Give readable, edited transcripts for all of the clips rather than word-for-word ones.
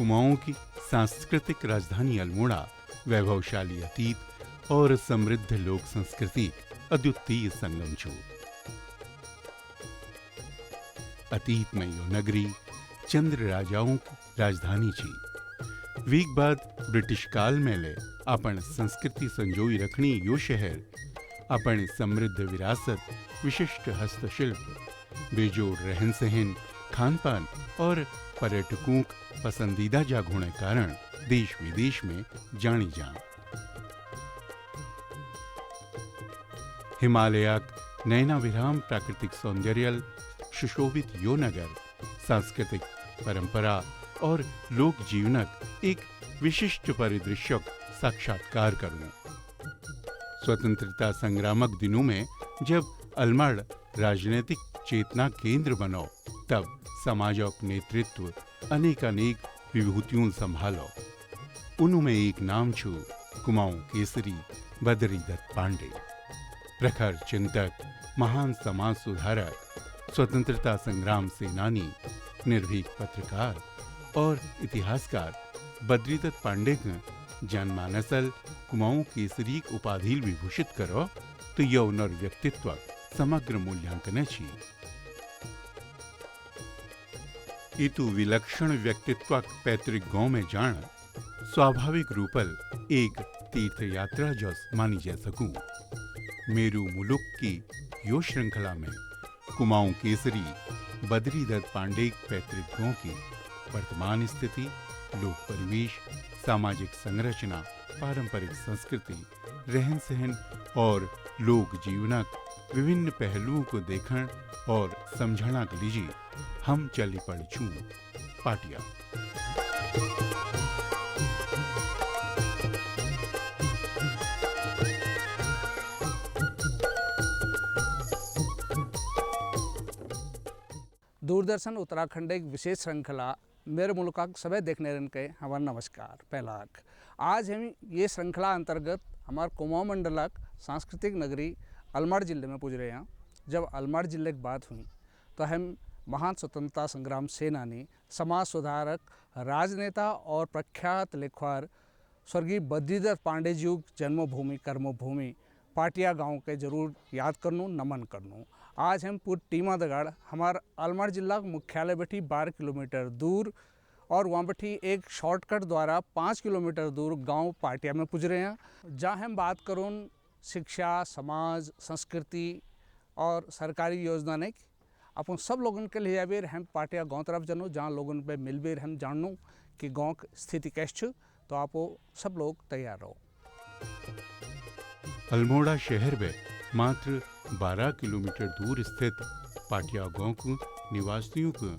कुमाऊं की सांस्कृतिक राजधानी अल्मोड़ा वैभवशाली अतीत और समृद्ध लोक संस्कृति अद्वितीय संगम छो। अतीत में यो नगरी चंद्र राजाओं की राजधानी छी। वीक बाद ब्रिटिश काल में ले अपन संस्कृति संजोई रखनी यो शहर अपन समृद्ध विरासत, विशिष्ट हस्तशिल्प, बेजोड़ रहन सहन, खान पान और पर्यटकों पसंदीदा जगहों के कारण देश विदेश में जानी जा। हिमालयक नैना विराम प्राकृतिक सौंदर्य सुशोभित यो नगर सांस्कृतिक परंपरा और लोक जीवनक एक विशिष्ट परिदृश्यक साक्षात्कार करूं। स्वतंत्रता संग्रामक दिनों में जब अल्मोड़ राजनीतिक चेतना केंद्र बनो, तब समाजक नेतृत्व अनेक विभूतियों संभालो। उनमें एक नाम छू कुमाऊं केसरी बद्रीदत्त पांडे। प्रखर चिंतक, महान समाज सुधारक, स्वतंत्रता संग्राम सेनानी, निर्भीक पत्रकार और इतिहासकार बद्रीदत्त पांडे का जनमानसल कुमाऊं केसरी उपाधि विभूषित करो तो यौन व्यक्तित्व समग्र मूल्यांकन छी। इतु विलक्षण व्यक्तित्व पैतृक गांव में जान स्वाभाविक रूपल एक तीर्थ यात्रा जस मानी जा सकूं। मेरू मुलुक की यो श्रृंखला में कुमाऊं केसरी बद्रीदत्त पांडे पैतृक गांव की वर्तमान स्थिति, लोक परिवेश, सामाजिक संरचना, पारंपरिक संस्कृति, रहन सहन और लोक जीवनक विभिन्न पहलुओं को देखण और समझना के लिए हम चली पड़ छू पाटिया। दूरदर्शन उत्तराखंड एक विशेष श्रृंखला मेरे मुल्क का सभी देखने रन के हमारा नमस्कार। पहला आज हम ये श्रृंखला अंतर्गत हमारे कुमाऊं मंडलक सांस्कृतिक नगरी अल्मोड़ा जिले में पुज रहे हैं। जब अल्मोड़ा जिले की बात हुई तो हम महान स्वतंत्रता संग्राम सेनानी, समाज सुधारक, राजनेता और प्रख्यात लेखवार स्वर्गीय बद्रीदत्त पांडे जी जन्मभूमि कर्मभूमि पाटिया गांव के जरूर याद करनू, नमन करनू। आज हम पूरी टीमा दगाड़ हमारे अल्मोड़ा जिला मुख्यालय बैठी 12 किलोमीटर दूर और वहाँ बैठी एक शॉर्टकट द्वारा 5 किलोमीटर दूर गांव पाटिया में पुज रहे हैं, जहाँ हम बात करूँ शिक्षा, समाज, संस्कृति और सरकारी योजना ने अपन सब लोगों के लिए बेर हम पाटिया गांव तरफ जानू, जहाँ लोगों पे मिल बेर हम जानू कि गांव की स्थिति कैसे। तो आप सब लोग तैयार रहो। अल्मोड़ा शहर में मात्र 12 किलोमीटर दूर स्थित पाटिया गांव को निवासियों को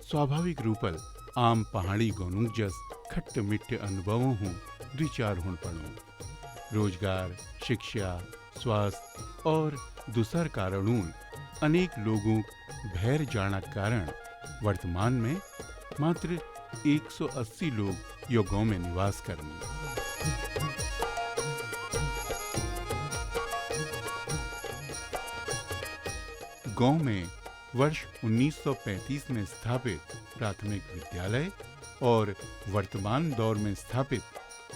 स्वाभाविक रूपल आम पहाड़ी गांव जस खट्ट मिट्टे अनुभवों हूँ द्विचार हों पड़ो। रोजगार, शिक्षा, स्वास्थ्य और दूसर कारणों अनेक लोगों भैर जाना कारण वर्तमान में मात्र 180 लोग यो गांव में निवास करनी। गांव में वर्ष 1935 में स्थापित प्राथमिक विद्यालय और वर्तमान दौर में स्थापित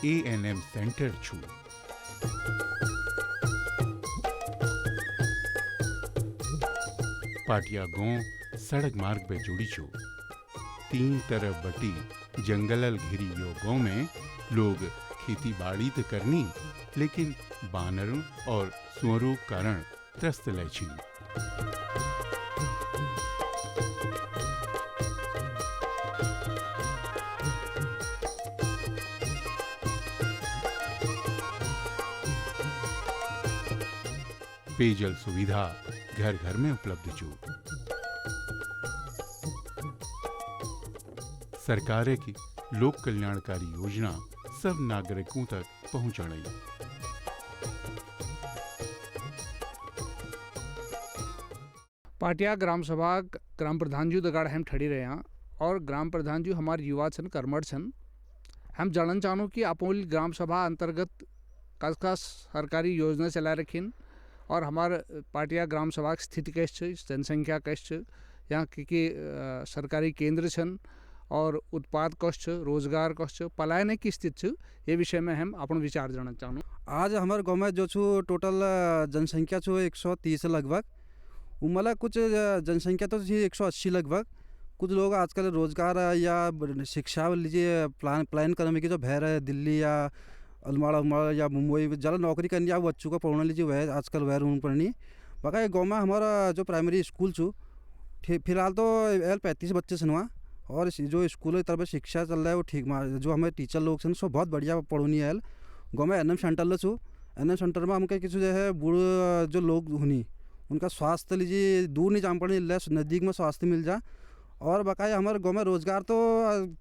A&M सेंटर छू। पाटिया गांव सड़क मार्ग पे जुड़ी छू। 3 तरफ बटी जंगलल घिरी यो गांव में लोग खेती बाड़ी तो करनी, लेकिन बानरों और सुअरों कारण त्रस्त ले छी। पेयजल सुविधा घर घर में उपलब्ध छू। सरकार की लोक कल्याणकारी योजना सब नागरिकों तक पहुंचाई। पाटिया ग्राम सभा ग्राम प्रधान जी दगाड़ हम ठड़ी रहे हैं और ग्राम प्रधान जी हमारे युवा छन, कर्मठ छन। हम जानना चाहूँ कि अपोल ग्राम सभा अंतर्गत का सरकारी योजना चला रखीन और हमारे पाटिया ग्राम सभा की स्थिति कैसे, जनसंख्या कैसे, यहाँ की सरकारी केंद्र छन और उत्पाद कष्ट रोजगार कष्ट पलायन की स्थिति छु ये विषय में हम अपन विचार जानना चाहूँ। आज हमारे गांव में जो छु टोटल जनसंख्या छु 130 लगभग। उमला कुछ जनसंख्या तो थी 180 लगभग। कुछ लोग आजकल रोजगार या शिक्षा लीजिए प्लान करने की जो भय है दिल्ली या अलमाड़ा या मुंबई ज़्यादा नौकरी करनी या बच्चों को पढ़ने लीजिए वह आजकल वह रूम पढ़नी। बाकी गाँव में हमारा जो प्राइमरी स्कूल छू फिलहाल तो एल 35 बच्चे सुनवा और जो स्कूल की तरफ शिक्षा चल रहा है वो ठीक जो हमारे टीचर लोग हैं सो बहुत बढ़िया पढ़नी है। गाँव में एन एम सेंटर छू एन एम सेंटर में हमके किसी जो है बूढ़ जो लोग हुनी उनका स्वास्थ्य लीजिए दूर नहीं जाना पड़े नज़दीक में स्वास्थ्य मिल जा। और बाकाया हमारे गाँव में रोज़गार तो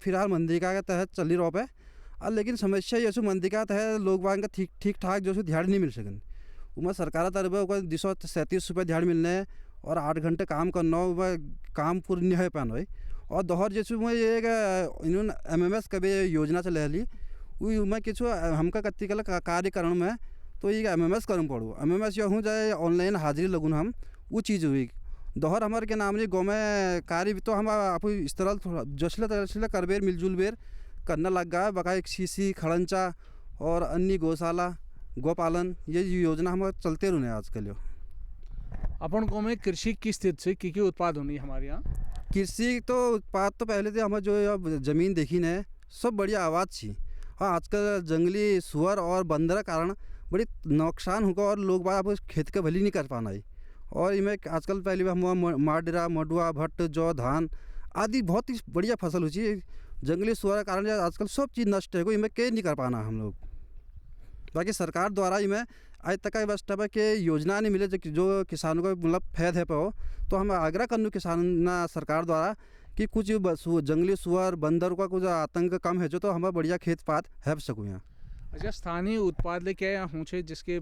फिलहाल मनरेगा के तहत चल ही रहा है। लेकिन समस्या ये मनरेगा के तहत लोग वहाँ का ठीक ठाक जो ध्यान नहीं मिल सकन। उमें सरकार तरफ 237 रुपये ध्यान मिलने और 8 घंटे काम करना काम पूर्ण नहीं है पाना। और दोहर जैसे मैं ये इन्होंने MMS कभी योजना चले ली मैं किस हमका कत्ती कला कार्यकरण में तो ये MMS करम पड़ू MMS या हूँ जाए ऑनलाइन हाजिरी लगून हम वो चीज़ हुई दोहर हमारे के नाम नहीं गाँव में कार्य तो हम आप इस तरह थोड़ा जसले करबेर मिलजुल बेर करना लग गया। बकाया सीसी खड़ंचा और अन्य गौशाला गोपालन ये योजना हम चलते रहने आजकल। अपन गाँव में कृषि की स्थिति से की उत्पाद होनी हमारे यहाँ। कृषि तो उत्पाद तो पहले से हम जो अब ज़मीन देखी ने सब बढ़िया आवाज़ छी। हाँ आजकल जंगली सुअर और बंदर कारण बड़ी नुकसान होगा और लोग बात आप खेत का भली नहीं कर पाना है। और इनमें आजकल पहले हम माडरा मडुआ भट्ट जौ धान आदि बहुत ही बढ़िया फसल हो चाहिए। जंगली सुअर के कारण आजकल सब चीज़ नष्ट है इनमें कहीं नहीं कर पाना हम लोग। बाकी सरकार द्वारा इनमें आज तक व्यवस्था है कि योजना नहीं मिले जो किसानों को मतलब फायदा है पाओ। तो हम आग्रह करने किसान सरकार द्वारा कि कुछ जंगली सुअर बंदर का कुछ आतंक कम है जो तो हमारा बढ़िया खेत पात है सकूँ यहाँ। अच्छा स्थानीय उत्पाद लेके आया हूँ जिसके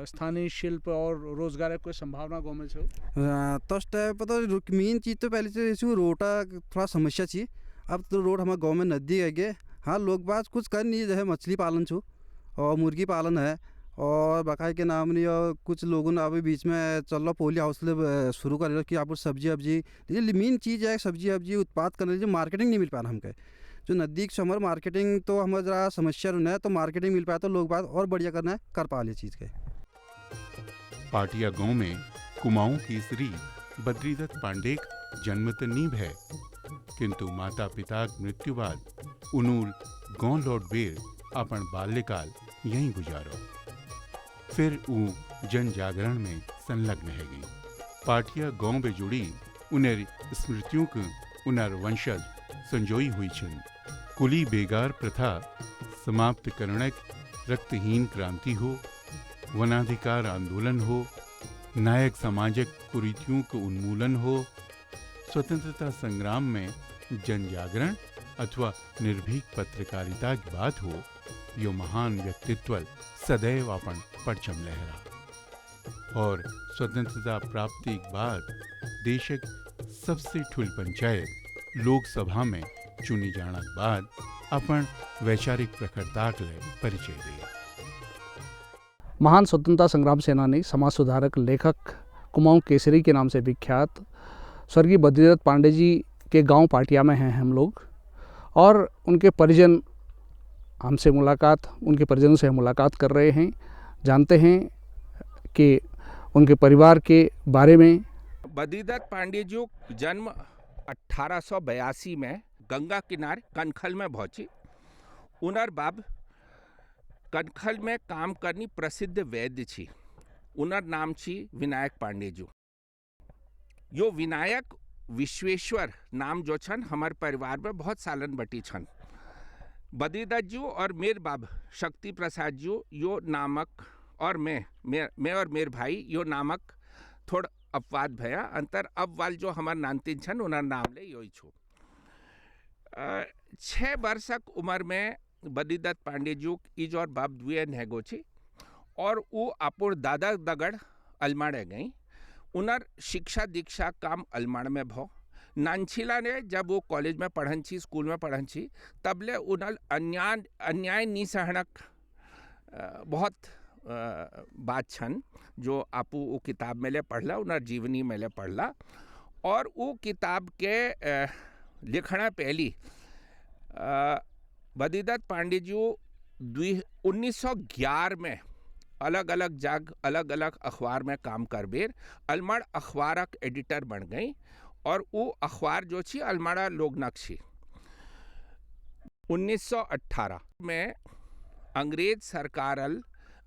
स्थानीय शिल्प और रोजगार कोई संभावना गाँव में छो तो पता मेन चीज़ तो पहले से रोटा थोड़ा समस्या थी। अब तो रोड हमारे गाँव में नदी है गए। हाँ लोग बात कुछ कर नहीं जो है मछली पालन छू और मुर्गी पालन है और बकाया के नाम नहीं। और कुछ लोगों ने अभी बीच में चल रहा पोली हाउस शुरू कर रहा कि आप सब्जी अब्जी मेन चीज़ है सब्जी अब्जी उत्पाद करने जो मार्केटिंग नहीं मिल पा रहा हमके जो नज़दीक से हमारे मार्केटिंग तो हमारा ज़रा समस्या रहना है तो मार्केटिंग मिल पाया तो लोग बात और बढ़िया करना है कर पा ले चीज़ के। पाटिया गांव में कुमाऊं केसरी बद्रीदत्त पांडेक जन्म तो नीब है किंतु माता पिता मृत्यु बाद उनूल गांव लौट बेर अपन बाल्यकाल यहीं गुजारो। फिर ऊ जन जागरण में संलग्न है गई। पाटिया गांव में जुड़ी उनर स्मृतियों को उनर वंशज संजोई हुई छन। कुली बेगार प्रथा समाप्त करने रक्तहीन क्रांति हो वनाधिकार आंदोलन हो नायक सामाजिक कुरीतियों को उन्मूलन हो स्वतंत्रता संग्राम में जन जागरण अथवा निर्भीक पत्रकारिता की बात हो यो महान व्यक्तित्व सदैव अपन परचम लहरा। और स्वतंत्रता प्राप्ति के बाद देश सबसे ठुल पंचायत लोकसभा में चुनी जाने के बाद अपन वैचारिक प्रखरता के परिचय दिया। महान स्वतंत्रता संग्राम सेनानी समाज सुधारक लेखक कुमाऊं केसरी के नाम से विख्यात स्वर्गीय बद्रीदत्त पांडे जी के गांव पाटिया में हैं हम लोग और उनके परिजन उनके परिजनों से मुलाकात कर रहे हैं। जानते हैं कि उनके परिवार के बारे में। बद्रीदत्त पांडे जी जन्म 1882 में गंगा किनारे कनखल में पहुंची। उनर बाब कनखल में काम करनी प्रसिद्ध वैद्य छी। उनर नाम छी विनायक पांडे जी। यो विनायक विश्वेश्वर नाम जो छन हमारे परिवार में बहुत सालन बटी छन। बद्रीदत्त जी और मेर बाब शक्ति प्रसाद जी यो नामक और मैं और मेर भाई यो नामक थोड़ा अपवाद भया अंतर अब वाल जो हमार नानतीन छन उनर नाम ले यो छो। 6 वर्षक उम्र में बद्रीदत्त पांडे जी इज और बाप दुए हैगो छी और वो अपुर दादा दगड़ अलमाड़े गई। उनर शिक्षा दीक्षा काम अलमाड़ में भो। नानछिला ने जब वो कॉलेज में पढ़न छी स्कूल में पढ़न छी तबले उनल अन्याय निसहनक बहुत बात छन जो आपू वो किताब में ले पढ़ला उनर जीवनी में ले पढ़ला और वो किताब के लिखना पहली बद्रीदत्त पांडे जी 1911 में अलग अलग अखबार में काम कर बेर अलमड़ अखबारक एडिटर बन गई और वो अखबार जो छी अलमड़ा लोगनक छी। 1918 में अंग्रेज सरकारल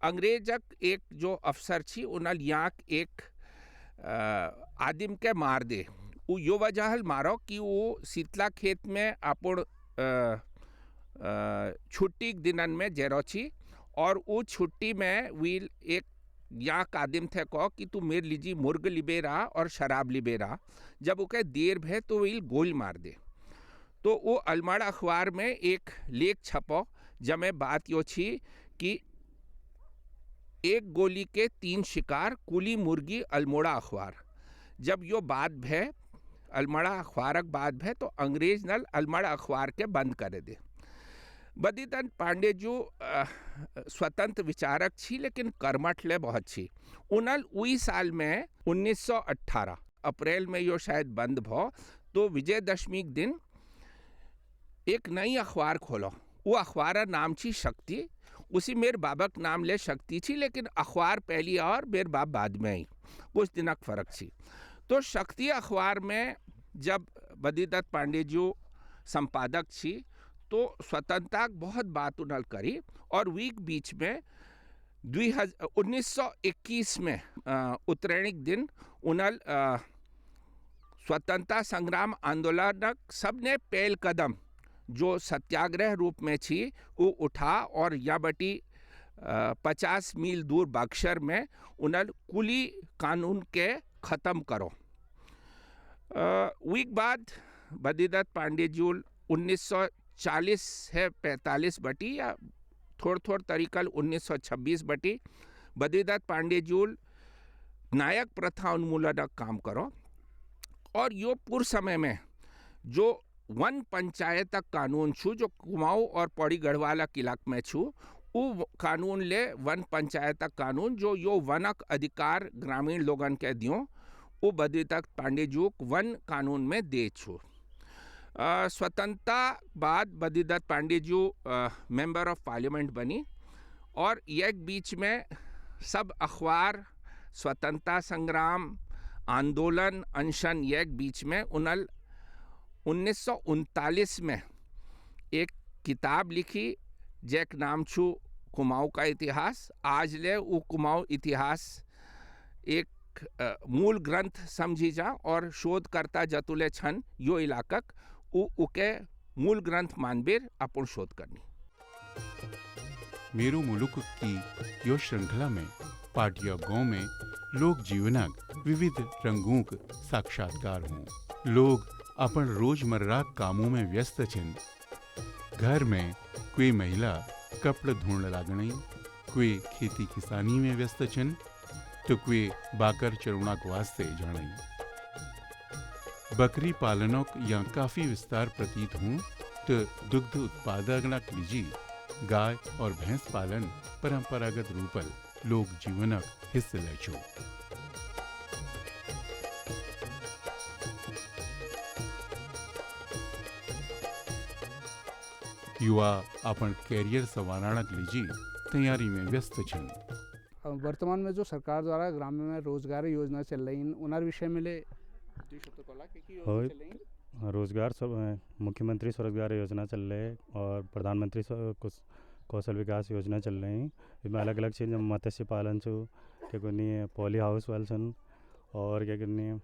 अंग्रेजक एक जो अफसर छी उनल यहाँ एक आदिम के मार दे। वो यो वजह मारो कि वो शीतला खेत में अपन छुट्टी दिनन में जेरो छी और वो छुट्टी में वील एक यहाँ कादिम थे कहो कि तू मेरे लीजी मुर्ग लिबे रहा और शराब लिबे रहा। जब वो देर भे तो वील गोल मार दे। तो वो अलमड़ा अखबार में एक लेख छपो जमे बात यो छी कि एक गोली के 3 शिकार कुली मुर्गी अल्मोड़ा अखबार। जब यो बात भे अलमड़ा अखबारक बात भे तो अंग्रेज नल अलमड़ा अखबार के बंद करे दे। बद्रीदत्त पांडे जो स्वतंत्र विचारक छी लेकिन कर्मठ ले बहुत छी। उनल उई साल में 1918 अप्रैल में यो शायद बंद भो तो विजयदशमी के दिन एक नई अखबार खोलो। वो अखबार नाम छी शक्ति। उसी मेरे बाबक नाम ले शक्ति छी लेकिन अखबार पहली और मेरे बाप बाद में आई, कुछ दिनक फर्क छी। तो शक्ति अखबार में जब बद्रीदत्त पांडे जी संपादक छी तो स्वतंत्रता बहुत बात उनल करी और वीक बीच में 1921 में उत्तरायणी दिन उनल स्वतंत्रता संग्राम आंदोलनक सबने पहल कदम जो सत्याग्रह रूप में छी वो उठा और या बटी 50 मील दूर बक्सर में उनल कुली कानून के ख़त्म करो। वीक बाद बद्रीदत्त पांडे जी 1940 है 45 बटी या थोड़ तरीकल 1926 बटी बद्रीदत्त पांडे जी नायक प्रथा उन्मूलन काम करो। और यो पूर्व समय में जो वन पंचायत कानून छू जो कुमाऊं और पौड़ी गढ़वाला किलाक में छू वो कानून ले वन पंचायत कानून जो यो वनक अधिकार ग्रामीण लोगन के दियो वो बद्रीदत्त पांडे जी वन कानून में दे छू। स्वतंत्रता बाद Badridutt Pandey ji member of parliament बनी और एक बीच में सब अखबार स्वतंत्रता संग्राम आंदोलन अनशन एक बीच में उनल 1939 में एक किताब लिखी जैक नाम छू कुमाऊं का इतिहास। आज ले वो कुमाऊं इतिहास एक मूल ग्रंथ समझी जा और शोधकर्ता जतुले छन यो इलाकक उके मूल ग्रंथ मानबेर अपन शोध करनी। मेरो मुलुक की यो श्रृंखला में पाटिया गांव में लोक जीवनक विविध रंगों का साक्षात्कार हूँ। लोग अपन रोजमर्रा कामों में व्यस्त छिन। घर में कोई महिला कपड़े धोने लागणी, कोई खेती किसानी में व्यस्त छिन तो कोई बाकर चरुणा के वास्ते जानी। बकरी पालनक या काफी विस्तार प्रतीत हूँ तो दुग्ध उत्पादनक लीजी गाय और भैंस पालन परंपरागत रूपल लोक जीवनक हिस्से ले छो। युवा अपन कैरियर संवारणक लीजी तैयारी में व्यस्त छन। वर्तमान में जो सरकार द्वारा ग्रामीण में रोजगार योजना चल रही उनर विषय में ले रोजगार सब मुख्यमंत्री स्वरोजगार योजना चल रही है और प्रधानमंत्री कौशल विकास योजना चल रही है। इसमें अलग अलग चीज़ मत्स्य पालन छो क्या करनी पॉली हाउस वाल सन और क्या करनी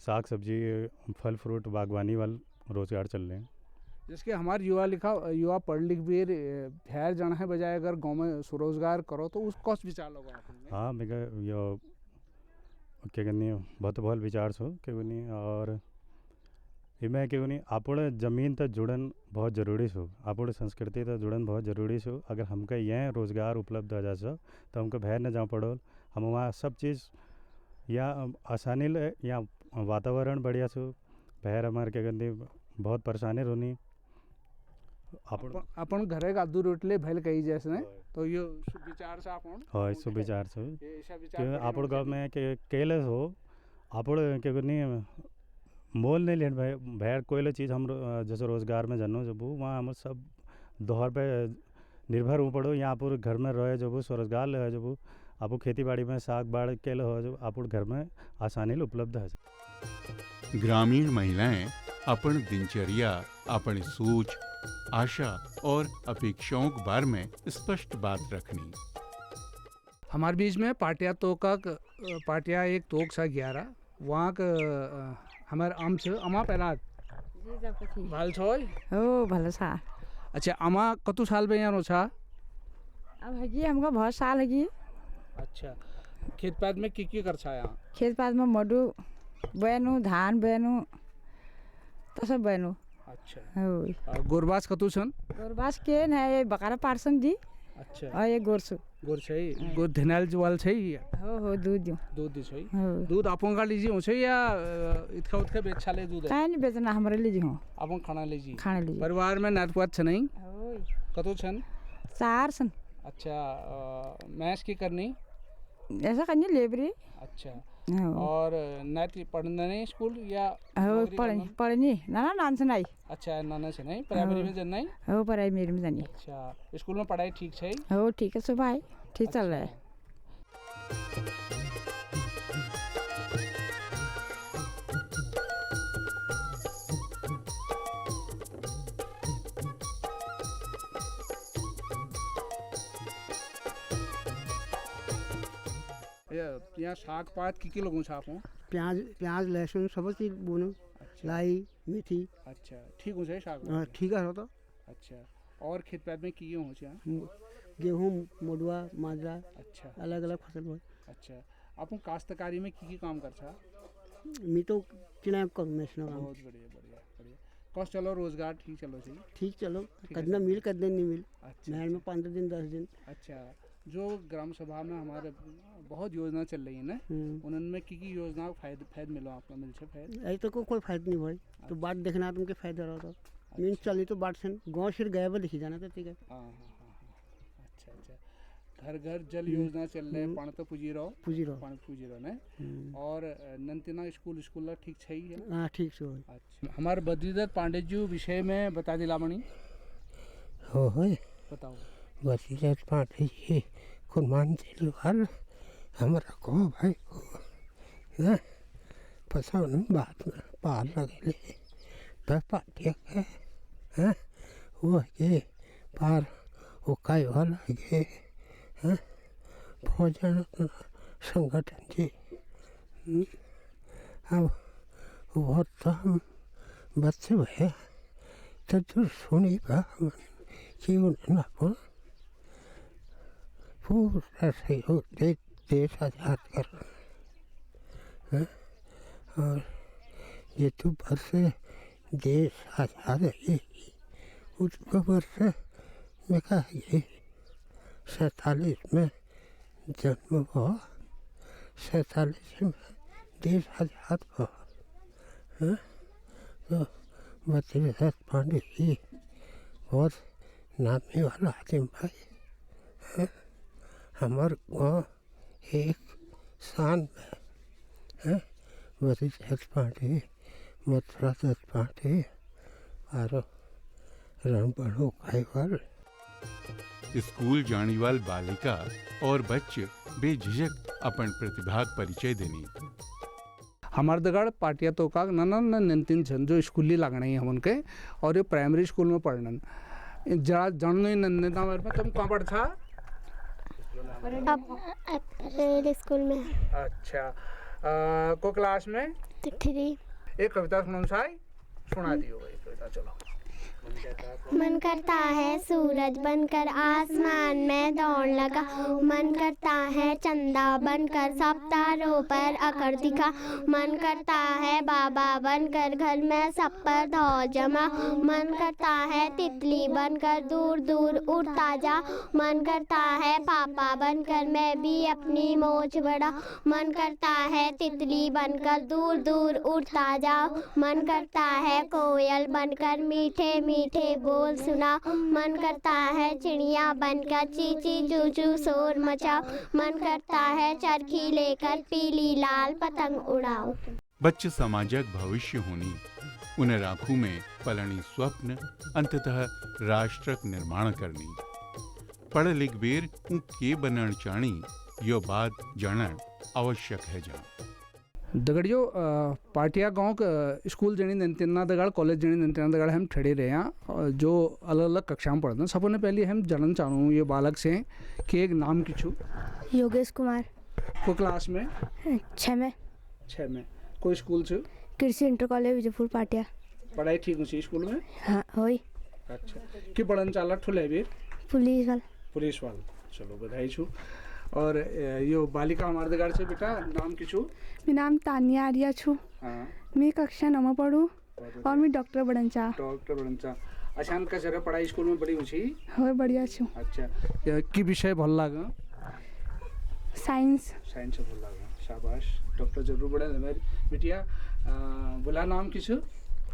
साग सब्जी फल फ्रूट बागवानी वाल रोजगार चल रहे हैं। जिसके हमारे युवा पढ़ लिख भी फैर जाना है बजाय अगर गांव में स्वरोजगार करो तो उसको विचार होगा। हाँ मेरा यो क्या करनी बहुत विचार छो क्या करनी और इमें क्या करनी आपण जमीन तक जुड़न बहुत जरूरी छो, आपण संस्कृति तक जुड़न बहुत जरूरी छो। अगर हमका यह रोजगार उपलब्ध हो जाए तो हमको बाहर न जाना पड़ो। हम वहाँ सब चीज़ या आसानी ले या वातावरण बढ़िया छो। बाहर हमारे क्या करनी बहुत परेशानी रोनी। अपन घरे का आदू रोटले भैल कही जैसे तो यो विचार से अपन हाँ इस विचार से आपण गाँव में केले हो आपण क्या करनी मोल नहीं लेन भाई भैर कोई चीज़ हम जैसे रोज़गार में जानो जब वहाँ हम सब दोहर पे निर्भर हो पड़ो यहाँ पर घर में रहे जब स्वरोजगार ले जब आप खेती बाड़ी में साग बाड़ के ले हो जब आप घर में आसानी ले उपलब्ध है। ग्रामीण महिलाएं अपन दिनचर्या, अपन सोच, आशा और अपेक्षाओं के बारे में स्पष्ट बात रखनी। हमारे बीच में पाटिया पाटिया एक तोक सा 11 वहाँ का हमारे आम से अमा पहला भाल छोय हो भलो छा। अच्छा अमा कतु साल में यहाँ छा? अब हगी हमको बहुत साल हगी। अच्छा खेत पात में की कर छा यहाँ? खेत पात में मडू बहनू धान बहनू तो सब बहनू। अच्छा हो और गोरबास कतु छन? गोरबास के न ये बकारा पारसन दी। अच्छा और ये गोरसु गोर छै गोर धनाल जवाल छै हो दूध दो दूध दी छै। हो दूध आपन का लीजी हो छै या इतका उतका बेचा ले दूध है? काहे नहीं बेचना हमारे लीजी हो आपन खाना लीजी खाने लीजी। परिवार में नातपात छ नहीं? हो कतु छन? 4 सन। अच्छा मैच की करनी? ऐसा करनी लेबरी। अच्छा हो और नाती पढ़ने नहीं स्कूल या हो नौकरी पढ़नी करना? पढ़नी ना नान से नहीं। अच्छा नाना से नहीं प्राइमरी में जन नहीं? हो पढ़ाई मेरी में जानी। अच्छा स्कूल में पढ़ाई ठीक छै? हो ठीक है सुबह आई ठीक चल रहा है। यहाँ साग पात की लोगों छा आपको? प्याज लहसुन सब चीज बोनो लाई मेथी। अच्छा ठीक हो जाए साग? ठीक है तो। अच्छा और खेत पात में की हो छा? गेहूँ मडुआ माजरा अच्छा अलग अलग फसल हुआ। अच्छा आप काश्तकारी में की काम कर छा? मी तो चिना करूँ मैं काम। बहुत बढ़िया बढ़िया बढ़िया। कस चलो रोजगार ठीक चलो सही? ठीक चलो है कदना मिल कदना नहीं मिल। अच्छा महल में 15 दिन 10 दिन। अच्छा जो ग्राम सभा में हमारे बहुत योजना चल रही है ना उनमें की योजना फायदा मिलो आपको मिल छे फायदा? ऐसे तो कोई फायदा नहीं भाई तो बाट देखना तुमके फायदा रहा तो मीन चली तो बाट से गाँव सिर गए वो देखी जाना तो ठीक है। हाँ हाँ हाँ हाँ अच्छा अच्छा घर घर जल योजना चल रहे पानी तो पूजी रहो पानी पूजी रहो ने और नंतना स्कूल ठीक सही है? हाँ ठीक से भाई। अच्छा हमारे बद्रीदत्त पांडे जी विषय में बता दिला मणि हो बताओ। बद्रीदत्त पांडे जी कुर्बान दिलवाल हमारा को भाई को पसंद बात में पार लगे पर पाटिया के वो के पार वो कई वाला के भोजन संगठन जी अब वो तो हम बच्चे भैया तो जो सुनी बा कि उन्हें अपन पूरा सहयोग देश आजाद कर और ये तो वर्ष देश आजाद है उसको वर्ष में कहा ये 47 में जन्म हुआ 47 में देश आजाद हुआ तो बद्रीदत्त पांडे जी बहुत नामी वाला आदमी भाई हमारे गाँव एक शान में बद्रीदत्त पांडे मथुरा दत्त पांडे और रणबड़ो काईवाल। स्कूल जाने वाल बालिका और बच्चे बेझिझक अपन प्रतिभा का परिचय देनी। हमारे दगड़ पाटिया तो का नंतिन छन जो स्कूली लगना है हम उनके और ये प्राइमरी स्कूल में पढ़ना जरा जानने नंदिता में तुम कहाँ पढ़ था? अब स्कूल में। अच्छा को क्लास में? 3। एक कविता सुना दियो भाई कविता चलो। मन करता है सूरज बनकर आसमान में दौड़ लगा, मन करता है चंदा बनकर सब तारों पर अकर दिखा, मन करता है बाबा बनकर घर में सब पर धौ जमा, मन करता है तितली बनकर दूर दूर उड़ता जा, मन करता है पापा बनकर मैं भी अपनी मोच बढ़ा, मन करता है तितली बनकर दूर दूर उड़ता जा, मन करता है कोयल बनकर मीठे मीठे बोल सुना, मन करता है चिड़िया बनकर ची ची चू चू शोर मचाओ, मन करता है चरखी लेकर पीली लाल पतंग उड़ाओ। बच्चे समाजक भविष्य होनी उन्हें आंखों में पलनी स्वप्न अंततः राष्ट्रक निर्माण करनी पढ़ लिख बेर ऊ के बनण चाणी यो बात जानण आवश्यक है जा दगड़ियों पाटिया गांव का स्कूल जनी नंतना दगाड़ कॉलेज जनी नंतना दगाड़ हम ठहरे रहे हैं जो अलग अलग कक्षा में पढ़ते हैं। सबने पहले हम जानना चाहूँ ये बालक से कि एक नाम किछु योगेश कुमार को क्लास में 6 में कोई स्कूल से कृषि इंटर कॉलेज विजयपुर पाटिया पढ़ाई ठीक होची स्कूल में। हाँ होई अच्छा कि पढ़न चाला ठुले भी पुलिस वाल चलो बधाई छु। और यो बालिका हमारे दगाड़ से बेटा नाम किछु मेरा नाम तानिया आर्या छु। हाँ मैं कक्षा 9 में पढ़ूँ और मैं डॉक्टर बनचा अचान का जरा पढ़ाई स्कूल में बड़ी ऊँची हो बढ़िया छु। अच्छा की विषय भल लागा साइंस भल लागा शाबाश डॉक्टर जरूर बड़े मेरी बिटिया बोला नाम किछु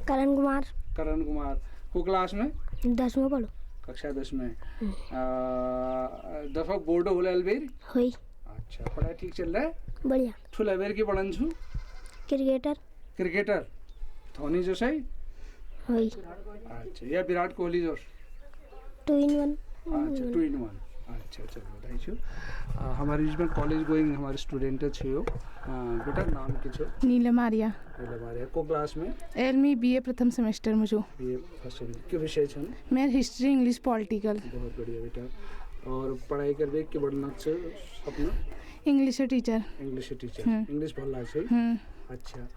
करण कुमार को क्लास में 10 में पढ़ो कक्षा 10 में 10 बोर्ड होला अलबेर होई। अच्छा पढ़ाई ठीक चल रहा है बढ़िया ठुल अलबेर की पढ़न छु क्रिकेटर धोनी जो सही होई। अच्छा या विराट कोहली जो 2 in 1 अच्छा 2 in 1 अच्छा चलो बधाई छु। हमारे बीच में कॉलेज गोइंग हमारे स्टूडेंट छियो बेटा नाम किछु नीलम आर्या को क्लास में मैं BA प्रथम सेमेस्टर में छु। BA फर्स्ट सेमेस्टर के विषय छन मैं हिस्ट्री इंग्लिश पॉलिटिकल बहुत बढ़िया बेटा। और पढ़ाई करबे के बढ़ना छ अपना इंग्लिश टीचर इंग्लिश भल लाग छै। अच्छा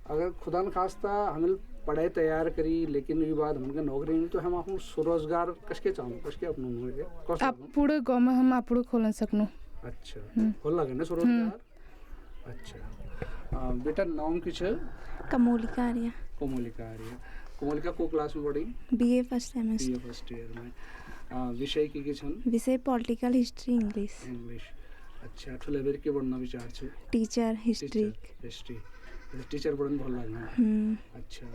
अगर खुदा न खास्ता हमें पढ़ाई तैयार करी लेकिन ये बात हमके नौकरी नहीं तो हम अपन स्वरोजगार कसके चाहूँ कसके अपनो होगे आप पूरे गांव में हम आप खोल सकनो। अच्छा खोल लगे ना स्वरोजगार। अच्छा बेटा नाम किछ कमोलिका आर्या कोमलिका को क्लास में पढ़ी BA first semester first year में विषय की छन विषय पॉलिटिकल हिस्ट्री इंग्लिश। अच्छा तो लेवल के बढ़ना विचार छ टीचर हिस्ट्री टीचर बढ़न भल लागना। अच्छा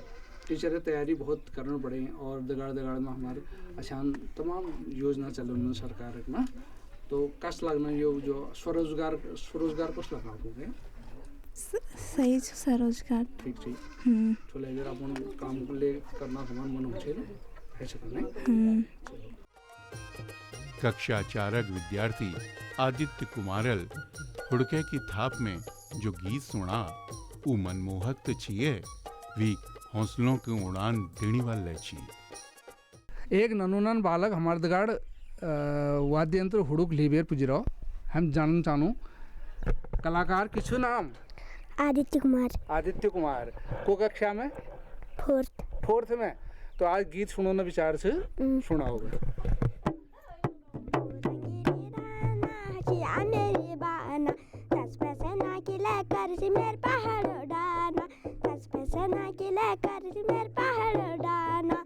टीचर की तैयारी बहुत करना पड़े और दगाड़ में हमारे आसान तमाम योजना चलन सरकार ना तो कस लगना यो जो स्वरोजगार कस लगा होगे सही स्वरोजगार ठीक तो लेकर अपन काम को ले करना हमारा मन हो छे है सकने। कक्षा 4 विद्यार्थी आदित्य कुमारल हुड़के की थाप में जो गीत सुना वो मनमोहक तो छिए वी हौसलों की उड़ान देने वाले छी। एक ननूनन बालक हमारे दगाड़ वाद्य यंत्र हुड़ुक लीबेर पुजरो हम जानना चाहूँ कलाकार किछु नाम आदित्य कुमार को कक्षा में 4th में तो आज गीत सुनो ना विचार से सुना होगा। मेरे पहाड़ उड़ाना 10 पैसे ना के लेकर मेरे पहाड़ उड़ाना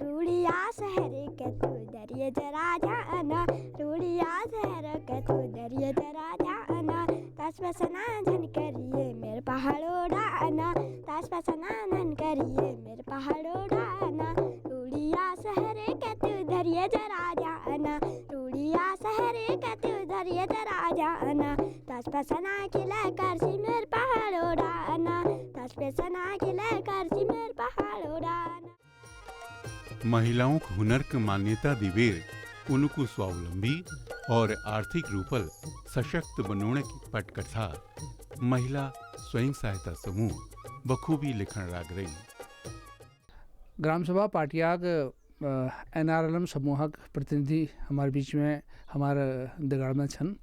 रूड़िया शहर के तू दरिया जरा जाना रूड़िया शहर के तू दरिया जरा जाना 10 पैसे ना धन करिए मेरे पहाड़ उड़ाना 10 पैसे ना धन करिए मेरे पहाड़ उड़ाना रूड़िया शहर के तू दरिया जरा जाना रूड़िया शहर के तू दरिया जरा जाना 10 पैसे ना खिला कर सी मेरे पहाड़ उड़ाना 10 पैसे ना खिला कर सी मेरे पहाड़ उड़ाना। महिलाओं को हुनर की मान्यता दिवेर उनको स्वावलंबी और आर्थिक रूपल सशक्त बनोने की पटकथा महिला स्वयं सहायता समूह बखूबी लिखण लाग रही। ग्राम सभा पाटिया NRLM समूहक प्रतिनिधि हमारे बीच में हमारे दगाड़ में छन।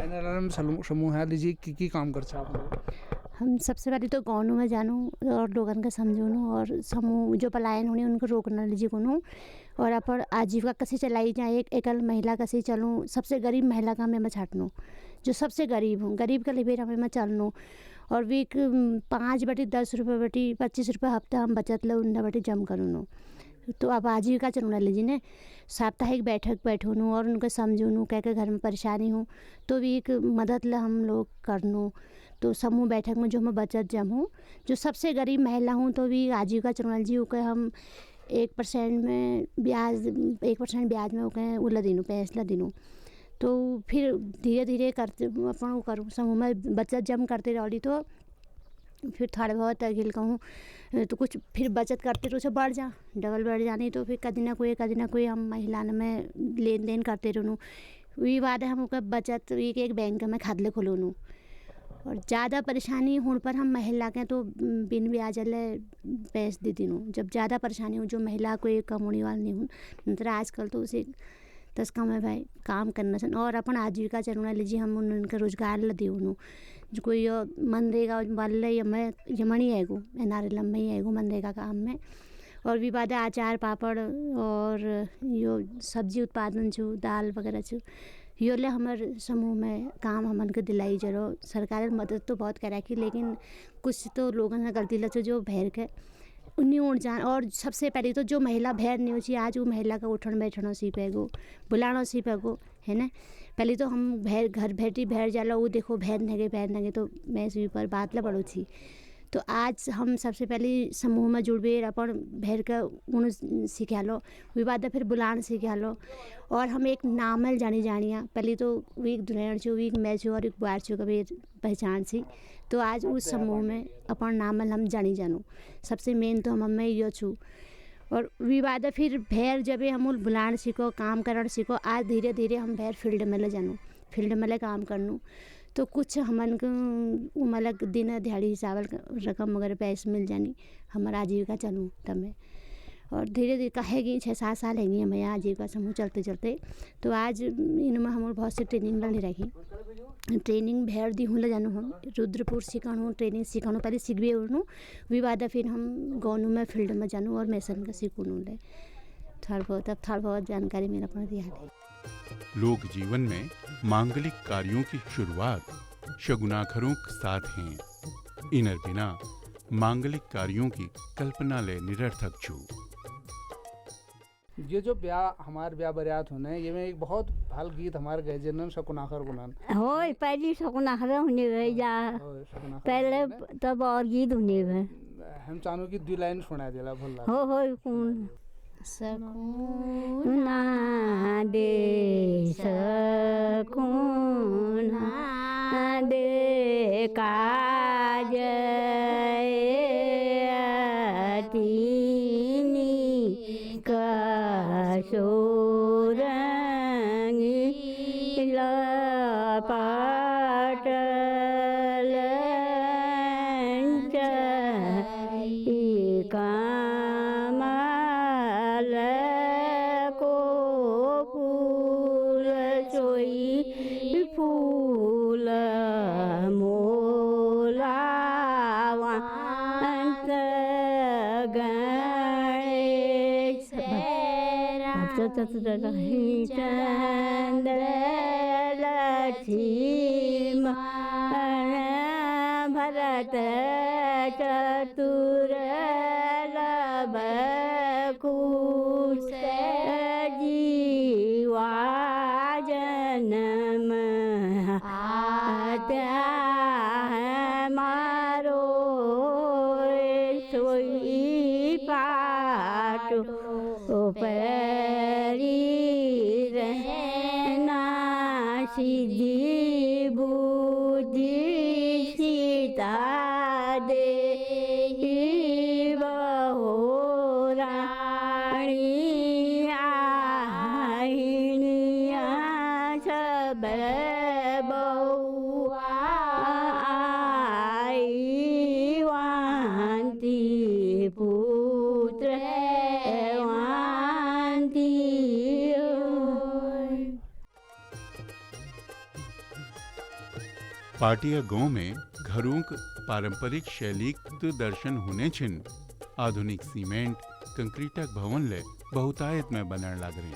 NRLM समूह है लीजिए की काम कर हम सबसे पहले तो गाँव में जानूँ और लोगन के समझूँ और समूह जो पलायन होने उनको रोकना लीजिए कोनू और अपन आजीविका कैसे चलाई जाए एक एकल महिला कैसे चलूँ सबसे गरीब महिला का मैं छाटनूँ जो सबसे गरीब हूँ गरीब का लिबेर हमें चलनूँ और भी 5 बटी 10 रुपये बटी 25 रुपये हफ्ता हम बचत लो उन्ना बटी जम करूँ तो अब आजीविका चलना लीजिए ने साप्ताहिक बैठक बैठूँ और उनको समझूँ क्या क्या घर में परेशानी हूँ तो भी एक मदद ला हम लोग करनूँ तो समूह बैठक में जो हम बचत जमूँ जो सबसे गरीब महिला हूँ तो भी आजीविका चलना जी के हम 1% में ब्याज 1% ब्याज में ओके उला दिनूँ पैसा दिनूँ तो फिर धीरे धीरे करते अपन करूँ समूह में बचत जम करते रही तो फिर थोड़ा बहुत अगिल कहूँ तो कुछ फिर बचत करते तो उसे बढ़ जा डबल बढ़ जानी तो फिर कदी ना कोई हम महिला में लेन देन करते रहूँ वही बात है हम बचत एक बैंक में खाते खोलूँ और ज़्यादा परेशानी होने पर हम महिला के तो बिन ब्याज ले पैसे दे दी हूँ जब ज़्यादा परेशानी हो जो महिला को एक कमाने वाली नहीं हूँ नंतर आजकल तो उसे दस कम है भाई काम करना सन और अपन आजीविका चलना लीजिए हम उनका रोजगार ला दे जो कोई मनरेगा वाले यमनी आएगो NRLM में ही आएगो मनरेगा काम में और भी बात है अचार पापड़ और यो सब्जी उत्पादन छू दाल वगैरह छू यो ले हमारे समूह में काम हमन के दिलाई जरो सरकार मदद तो बहुत करा की लेकिन कुछ तो लोगों ने गलती लचो जो भैर के उन्हीं उड़ जान और सबसे पहले तो जो महिला भैर नहीं होची आज वो महिला का उठन बैठना सीखेगो बुलाना सीखेगो है ना पहले तो हम भैर घर बैठी भैर जाला वो देखो भैर नगे तो मैं इसी पर बात ला पड़ो थी तो आज हम सबसे पहले समूह में जुड़बे अपन भैर का उन सीखा लो वही बात है फिर बुलान सीखा लो और हम एक नामल जानिया पहले तो वीक दुनिया छो वीक मैच और एक बार छो कभी पहचान सी तो आज उस समूह में अपन नामल हम जानू सबसे मेन तो हम यो छू और विवाद फिर भैर जब हम बुलान सीखो काम करना सीखो आज धीरे धीरे हम भैर फील्ड में ले जानू फील्ड में ले काम करनू तो कुछ हमन को मतलब दिन दिहाड़ी हिसाब रकम वगैरह पैसे मिल जानी हमारा आजीविका चलूँ तब में और धीरे धीरे कहेगी 6-7 साल हैगी हमें आजीविका समूह चलते चलते तो आज इनमें हम बहुत सी ट्रेनिंग ले रखी ट्रेनिंग भैर दी हूँ ले जानू हम रुद्रपुर सीखा ट्रेनिंग सीखा पहले सीखबे उड़नू विवाद फिर हम गाँव में फील्ड में जानू और मैसन का सीखूँ ले थोड़ा बहुत जानकारी मेरा पड़ दिया है। लोक जीवन में मांगलिक कार्यों की शुरुआत शगुनाखरों के साथ हैं इनर बिना मांगलिक कार्यों की कल्पना ले निरर्थक छू ये जो ब्याह हमारे ब्याह बरियात होने ये में एक बहुत भाल गीत हमारे गए जनन शकुनाखर गुनन होय पहली शकुनाखर होने गए जा पहले तब और गीत होने गए हम चाहूँ कि 2 लाइन सुना देला भला हो कौन सकुना दे काज तीनी कसोरंगी चंद्र लक्ष्मी भरत चतुर लबकुश जीवा जन्म आत्या मारो सोई पाटो सिद्धि बुद्धि सीता दे बहुराणी आहिनिया सब बहुआ आई वांती पुत्र वांती पाटिया गांव में घरों के पारंपरिक शैली दर्शन होने छिन आधुनिक सीमेंट कंक्रीटक भवन ले बहुतायत में बनने लग रहे।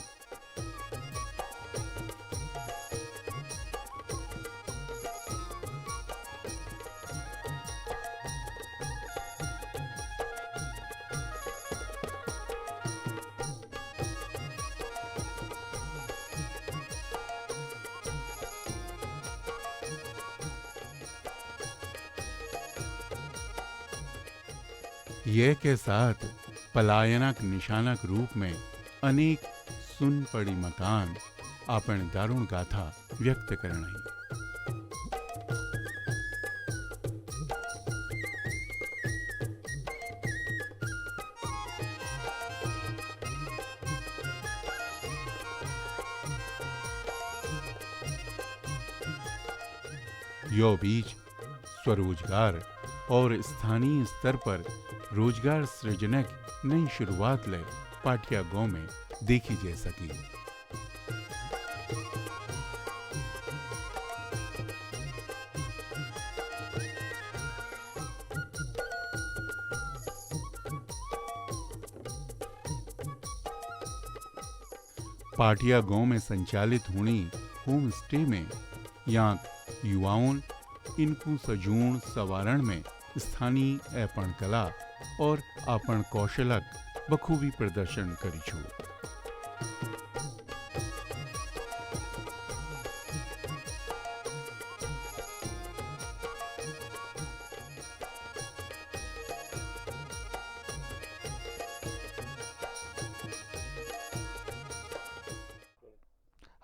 यह के साथ पलायनक निशानक रूप में अनेक सुन पड़ी मकान आपण दारुण गाथा व्यक्त करना ही। यो बीच स्वरोजगार और स्थानीय स्तर पर रोजगार सृजन की नई शुरुआत ले पाटिया गांव में देखी जा सकी। पाटिया गांव में संचालित होनी होम स्टे में यहाँ युवाओं इनको सजून सवारण में स्थानीय अपन कला और अपन कौशलक बखूबी प्रदर्शन करी छू।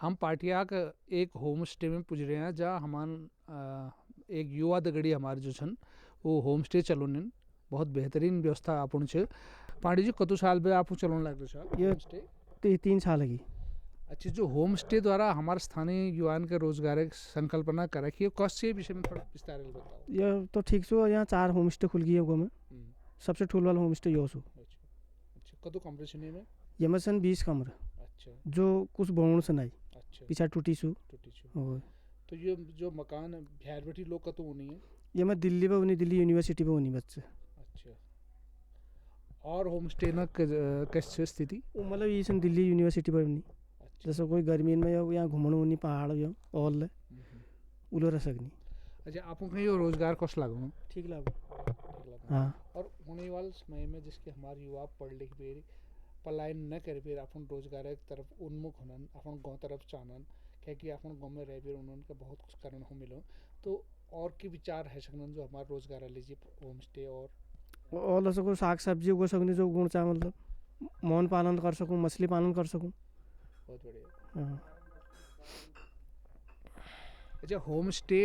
हम पाटिया का एक होम स्टे में पुज रहे हैं जहाँ हमान एक युवा दगड़ी हमारे जो छन वो होम स्टे चलोन बहुत बेहतरीन व्यवस्था अपन छे। पांडे जी कतु साल में आप चलोन लग रहे ये होम स्टे? 3 साल लगी। अच्छा, जो होम स्टे द्वारा हमारे स्थानीय युवान के रोजगार की संकल्पना कर रखी है, कौन से विषय में थोड़ा विस्तार में बताओ। ये तो ठीक सो यहाँ 4 होम स्टे खुल गई है में सबसे ठूल वाला होम स्टे यो सो। अच्छा, कतु कमरे छे में? ये में सन 20 कमरे। अच्छा, जो कुछ बोण से नहीं। अच्छा, पीछा टूटी सु। और तो ये जो मकान बिहार बैठी लोग कतु होनी है? ये मैं दिल्ली पे होनी, दिल्ली यूनिवर्सिटी पे होनी बच्चे। अच्छा, और होम स्टे न कैसे स्थिति? मतलब ये सन दिल्ली यूनिवर्सिटी पर होनी। जैसे कोई गर्मी में यहाँ घूमने होनी पहाड़ यो और ले उलो रह सकनी। अच्छा, आपको कहीं रोजगार कौश लागू? ठीक लागू। हाँ। और होने वाले समय में जिसके हमारे युवा पढ़ लिख पे पलायन न करे फिर अपन रोजगार की तरफ उन्मुख होनन, अपन गांव तरफ चाहनन, क्योंकि अपन गांव में रह फिर उन्होंने बहुत कुछ करना हो मिलो। तो और की विचार है सकन जो हमारा रोजगार लीजिए होम स्टे और सको साग सब्जी उगा सकनी जो गुण चाह मतलब मौन पालन कर सकूँ, मछली पालन कर सकूँ। बहुत बढ़िया। हाँ। अच्छा, होम स्टे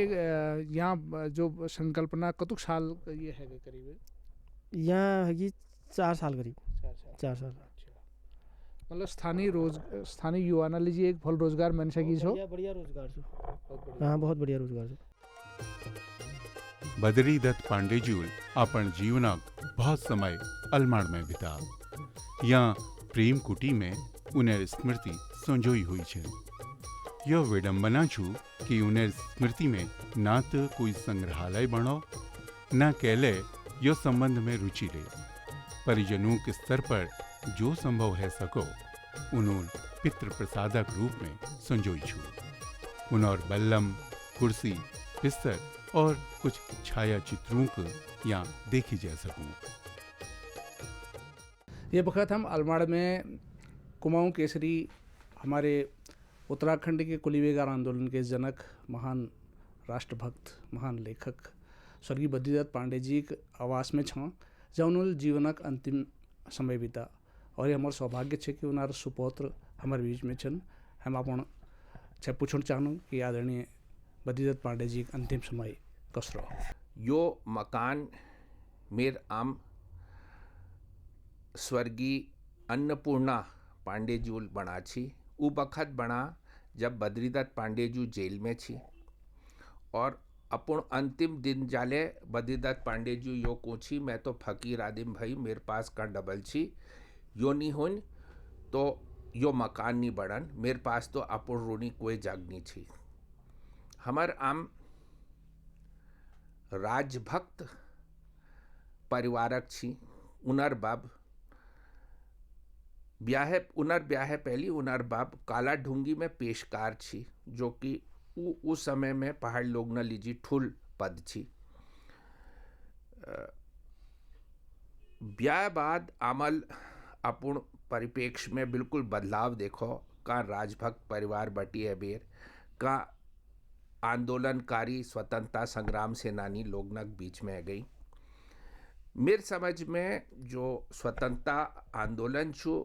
यहाँ जो संकल्पना कतुक साल ये है करीब? यहाँ है 4 साल करीब। 4 साल। मतलब स्थानीय युवा ना लीजिए एक फल रोजगार मन सकी छो। बढ़िया रोजगार छो। हाँ, बहुत बढ़िया रोजगार छो। बद्री दत्त पांडे जी अपन जीवनक बहुत समय अलमाड़ में बिता। यहाँ प्रेम कुटी में उन्हें स्मृति संजोई हुई है। यह विडंबना छू कि उन्हें स्मृति में ना तो कोई संग्रहालय बनो न केले यो संबंध में रुचि ले। परिजनों के स्तर पर जो संभव है सको उन्होंने पितृ प्रसादक रूप में संजोई छू। उन्होंने बल्लम, कुर्सी, बिस्तर और कुछ छाया चित्रों को यहाँ देखी जा सकूं। ये वक्त हम अलमाड़ में कुमाऊं केसरी हमारे उत्तराखंड के कुलीबेगार आंदोलन के जनक, महान राष्ट्रभक्त, महान लेखक स्वर्गीय बद्रीदत्त पांडे जी के आवास में छा जहाँ उन्होंने जीवनक अंतिम समय बीता। और ये हमारे सौभाग्य है कि उनार सुपौत्र हमारे बीच में छन। हम अपन पूछना चाहूँ कि आदरणीय बद्रीदत्त पांडे जी के अंतिम समय कस रहो। यो मकान मेर आम स्वर्गीय अन्नपूर्णा पांडे जी बना छी। उ बखत बना जब बद्रीदत्त पांडे जी जेल में छी और अपन अंतिम दिन जाले बद्रीदत्त पांडे जी यो पूछी मैं तो फकीर आदिम भाई मेरे पास का डबल छी यो नहीं होन तो यो मकान नहीं बढ़न मेरे पास तो अपन रोनी कोई जग नहीं छी। हमार आम राजभक्त परिवारक छी। उनर बाब ब्याह पहली उनर बाब काला ढूंगी में पेशकार छी जो कि उस समय में पहाड़ लोग न लीजी ठुल पद छी। ब्याह बाद अमल अपूर्ण परिप्रेक्ष्य में बिल्कुल बदलाव देखो का राजभक्त परिवार बटी है बेर का आंदोलनकारी स्वतंत्रता संग्राम सेनानी लोगनक बीच में गई। मेरे समझ में जो स्वतंत्रता आंदोलन छू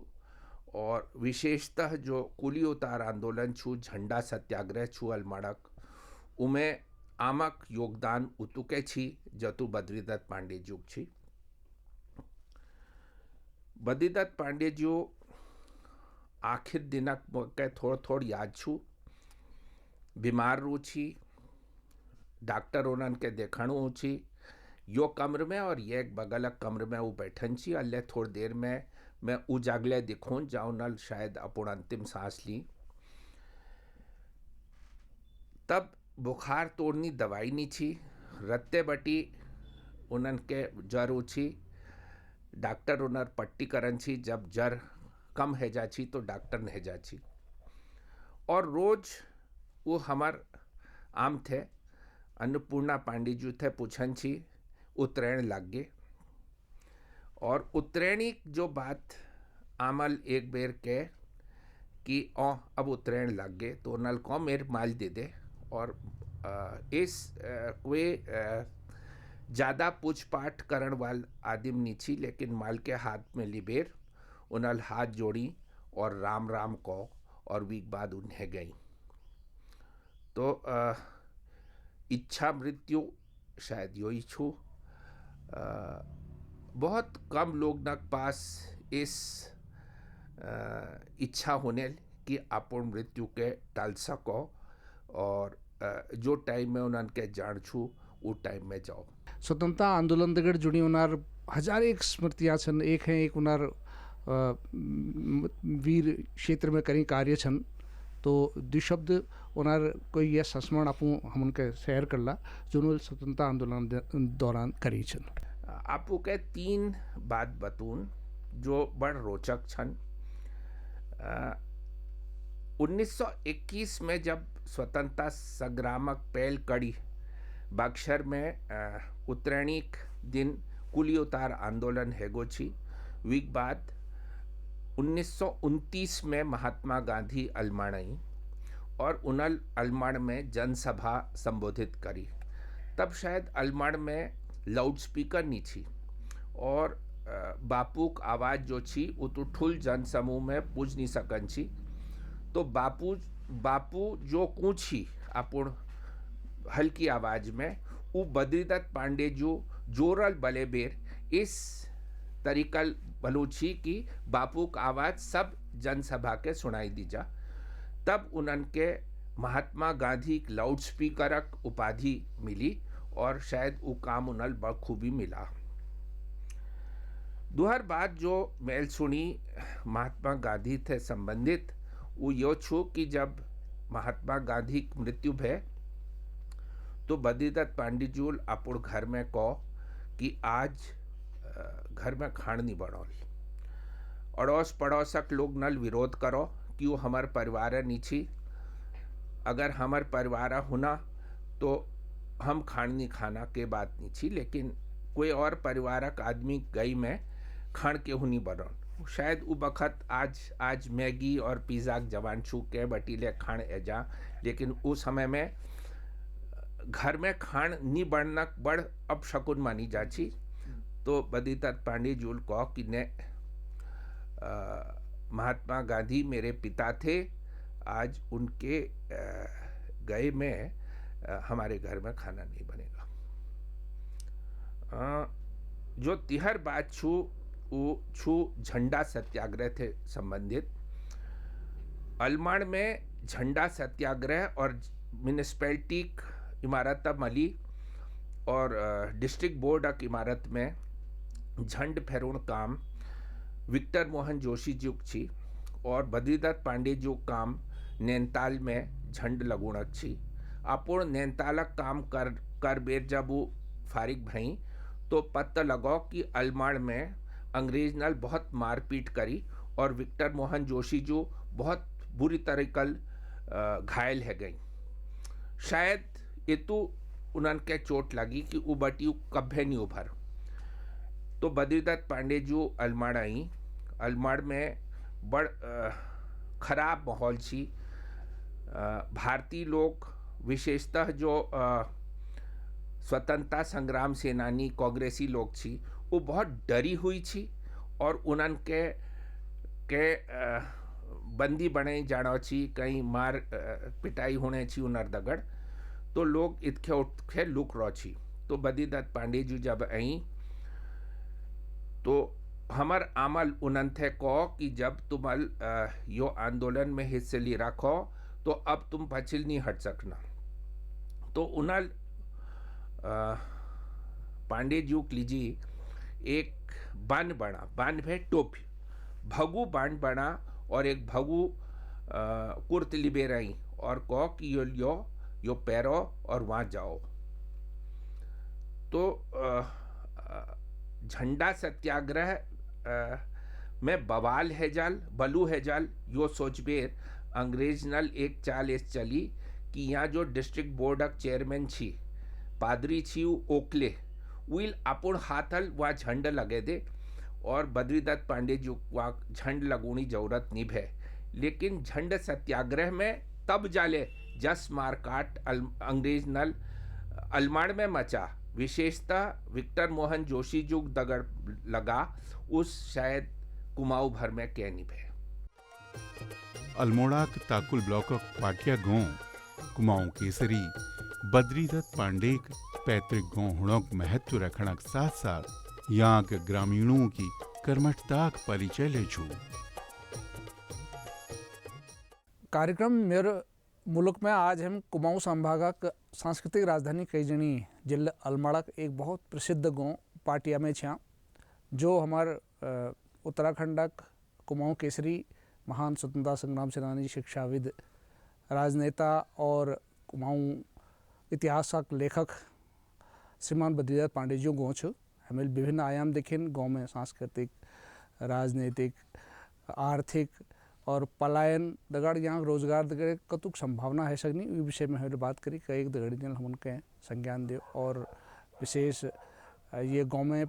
और विशेषतः जो कुली उतार आंदोलन छू, झंडा सत्याग्रह छू अलमाड़क उमें आमक योगदान उतुके छी जतु बद्रीदत्त पांडे जी छी। बद्रीदत्त पांडे जी आखिर दिनक के थोड़ याद छू। बीमार रू छी, डॉक्टर उन्हनि खे देखणो छी यो कमरे में और ये एक बगल कमरे में वो बैठन छी अल्ले थोड़ी देर में मैं उ जागले दिखूं जाऊं नल शायद अपन अंतिम सांस ली तब बुखार तोड़नी दवाई नहीं छी रत्ते बटी उन्हनि के जर छी डॉक्टर उन्हर पट्टी करन छी जब जर कम है जा छी तो डॉक्टर ने जा छी और रोज वो हमार आम थे अन्नपूर्णा पांडे जी थे पूछन छी उतरेण लग गए और उतरेणी जो बात आमल एक बेर के कि अब उतरेण लग गए तो नल को मेरे माल दे दे और इस कोई ज़्यादा पूछपाठ करण वाल आदिम नहीं छी लेकिन माल के हाथ में लिबेर उनल हाथ जोड़ी और राम राम को और वीक बाद उन्हें गई तो इच्छा मृत्यु शायद यो ही छू बहुत कम लोग न पास इस इच्छा होने कि अपन मृत्यु के टाल सको और जो टाइम में उन्होंने जान छू वो टाइम में जाओ स्वतंत्रता आंदोलन दगड़ जुड़ी उनार हजार एक स्मृतियाँ छन एक है एक उनार वीर क्षेत्र में करी कार्य छन तो द्विशब्द उनार कोई यह संस्मरण आपू हम उनके शेयर करला जो स्वतंत्रता आंदोलन दौरान करी छन आपू के 3 बात बतून जो बड़ रोचक छन 1921 में जब स्वतंत्रता संग्रामक पहल कड़ी बक्सर में उतरणीक दिन कुली उतार आंदोलन हैगो छी वीक बाद 1929 में महात्मा गांधी अलमाड़ आई और उनल अलमाड़ में जनसभा संबोधित करी तब शायद अलमाड़ में लाउड स्पीकर नहीं थी और बापू की आवाज़ जो छी वो तो ठुल जनसमूह में पूछ नहीं सकन छी तो बापू जो कूछी अपन हल्की आवाज़ में वो बद्रीदत्त पांडे जो जोरल बले बेर इस तरीकल बलूची की बापू का आवाज़ सब जनसभा के सुनाई दी जा तब उन्हन के महात्मा गांधी लाउड स्पीकर उपाधि मिली और शायद वो काम उन्हल बखूबी मिला दोहर बात जो मेल सुनी महात्मा गांधी थे संबंधित वो यो छू कि जब महात्मा गांधी की मृत्यु भय तो बद्रीदत्त पांडे जी अपन घर में कहो कि आज घर में खाण नहीं बनौल अड़ोस पड़ोसक लोग नल विरोध करो कि वो हमार परिवार नीची अगर हमार परिवार होना तो हम खाण नहीं खाना के बात नहीं छी लेकिन कोई और परिवारक आदमी गई में खाण के नहीं बनौल शायद वो बखत आज मैगी और पिज़्ज़ा जवान छू के बटीले खाण एजा लेकिन उस समय में घर में खाण नहीं बनना बड़ अपशकुन मानी जाची तो बद्रीदत्त पांडे जी कहो कि ने महात्मा गांधी मेरे पिता थे आज उनके गए में हमारे घर में खाना नहीं बनेगा जो तिहर बात छू झंडा सत्याग्रह थे संबंधित अलमाड़ में झंडा सत्याग्रह और म्यूनिसिपैलिटी इमारत मली और डिस्ट्रिक्ट बोर्ड की इमारत में झंड फेरुण काम विक्टर मोहन जोशी जी छी और बद्रीदत्त पांडे जी काम नैनीताल में झंड लगुणक छी अपूर्ण नैनीतालक काम कर बेर जब वो फारिग भई तो पता लगो कि अलमाड़ में अंग्रेज नल बहुत मारपीट करी और विक्टर मोहन जोशी जो बहुत बुरी तरीकल घायल है गई शायद ये तो उन्हन के चोट लगी कि वो बटी कभे नहीं उभर तो बद्रीदत्त पांडे जी अलमाड़ आई अलमाड़ में बड़ खराब माहौल छी भारतीय लोग विशेषतः जो स्वतंत्रता संग्राम सेनानी कांग्रेसी लोग छी वो बहुत डरी हुई छी और उन्हन के बंदी बने जाना छी कहीं मार पिटाई होने छी उनर दगड़ तो लोग इतखे उठके लुक रो छी तो बद्रीदत्त पांडे जी जब आई तो हमर आमल उन्हन थे कहो कि जब तुम यो आंदोलन में हिस्से ली रखो तो अब तुम पछिल नहीं हट सकना तो उन्हल पांडे जी लीजिए एक बान बना, बान है टोपी, भगु बान बना और एक भगु कुर्त लिबे रही और कहो कि यो पैरो और वहाँ जाओ। तो झंडा सत्याग्रह में बवाल है जाल, बलू है जाल, यो सोचबेर अंग्रेज नल एक चाल एस चली कि यहाँ जो डिस्ट्रिक्ट बोर्डक चेयरमैन छी, पादरी छी ओकले, विल अपन हाथल वहाँ झंड लगे दे और बद्रीदत्त पांडे जी वहाँ झंड लगोनी जरूरत नहीं है। लेकिन झंड सत्याग्रह में तब जाले जस मारकाट अंग्रेज नल अलमाड़ में मचा, विशेषतः विक्टर मोहन जोशी जुग दगड़ लगा उस शायद कुमाऊं भर में कह नहीं भे। अल्मोड़ा के ताकुल ब्लॉक ऑफ पाटिया गांव कुमाऊं केसरी बद्रीदत्त पांडे पैतृक गांव हुणों महत्व रखने के साथ साथ यहाँ के ग्रामीणों की कर्मठता का परिचय ले छू। कार्यक्रम मेरे मुल्क में आज हम कुमाऊं संभाग सांस्कृतिक राजधानी कईजनी जिले अल्मोड़ा एक बहुत प्रसिद्ध गांव पाटिया में छा, जो हमारे उत्तराखंड कुमाऊं केसरी महान स्वतंत्रता संग्राम सेनानी, शिक्षाविद, राजनेता और कुमाऊं इतिहासक लेखक श्रीमान बद्रीदत्त पांडे जी गाँव छ। हमें विभिन्न आयाम देखें गाँव में, सांस्कृतिक, राजनीतिक, आर्थिक और पलायन दगड़ यहाँ रोजगार दगड़ कतुक संभावना है सकनी, इस विषय में हमें बात करी। कई दगड़ी जन हम उनके संज्ञान दे और विशेष ये गाँव में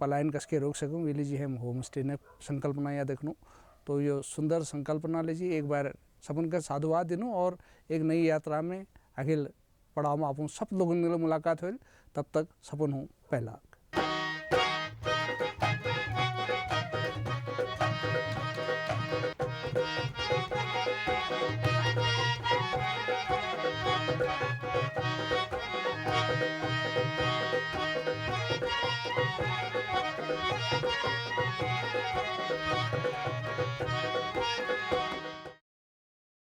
पलायन कसके रोक सकूँ, ये लीजिए हम होम स्टे ने संकल्पना या देखनू। तो ये सुंदर संकल्पना लीजिए, एक बार सबन का साधुवाद दिनूँ और एक नई यात्रा में अखिल पड़ाव में आप सब लोगों ने मुलाकात हुई। तब तक सपन हूँ पहला।